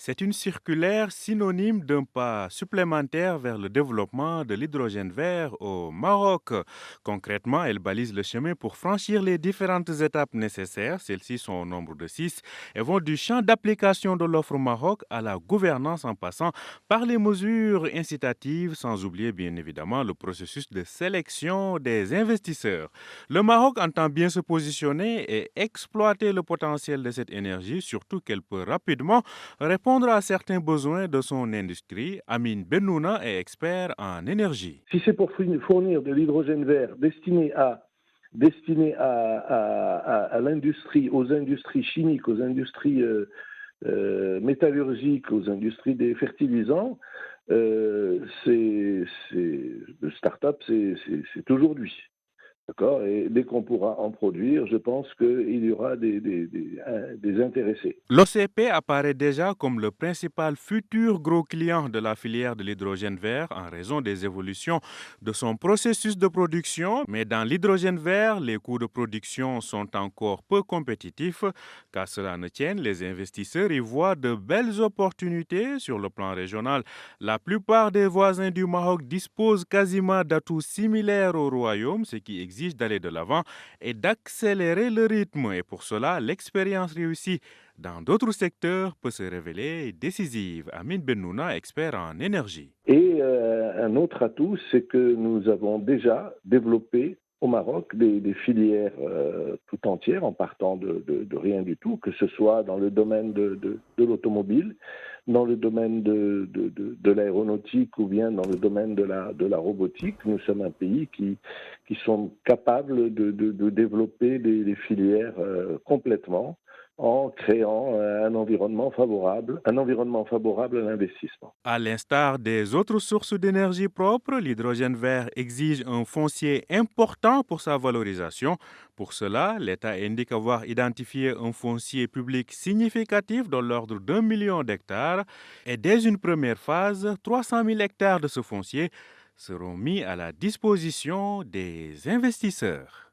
C'est une circulaire synonyme d'un pas supplémentaire vers le développement de l'hydrogène vert au Maroc. Concrètement, elle balise le chemin pour franchir les différentes étapes nécessaires. Celles-ci sont au nombre de 6 et vont du champ d'application de l'offre au Maroc à la gouvernance en passant par les mesures incitatives, sans oublier bien évidemment le processus de sélection des investisseurs. Le Maroc entend bien se positionner et exploiter le potentiel de cette énergie, surtout qu'elle peut rapidement répondre à certains besoins de son industrie. Amine Bennouna est expert en énergie. Si c'est pour fournir de l'hydrogène vert destiné à l'industrie, aux industries chimiques, aux industries métallurgiques, aux industries des fertilisants, le start-up, c'est aujourd'hui. D'accord. Et dès qu'on pourra en produire, je pense qu'il y aura des intéressés. L'OCP apparaît déjà comme le principal futur gros client de la filière de l'hydrogène vert en raison des évolutions de son processus de production. Mais dans l'hydrogène vert, les coûts de production sont encore peu compétitifs. Qu'à cela ne tienne, les investisseurs y voient de belles opportunités sur le plan régional. La plupart des voisins du Maroc disposent quasiment d'atouts similaires au royaume, ce qui exige d'aller de l'avant et d'accélérer le rythme. Et pour cela, l'expérience réussie dans d'autres secteurs peut se révéler décisive. Amine Bennouna, expert en énergie. Et un autre atout, c'est que nous avons déjà développé au Maroc des filières tout entières en partant de rien du tout, que ce soit dans le domaine de l'automobile, dans le domaine de l'aéronautique ou bien dans le domaine de la robotique. Nous sommes un pays qui sont capables de développer des filières complètement en créant un environnement favorable à l'investissement. À l'instar des autres sources d'énergie propre, l'hydrogène vert exige un foncier important pour sa valorisation. Pour cela, l'État indique avoir identifié un foncier public significatif dans l'ordre d'1 million d'hectares et dès une première phase, 300 000 hectares de ce foncier seront mis à la disposition des investisseurs.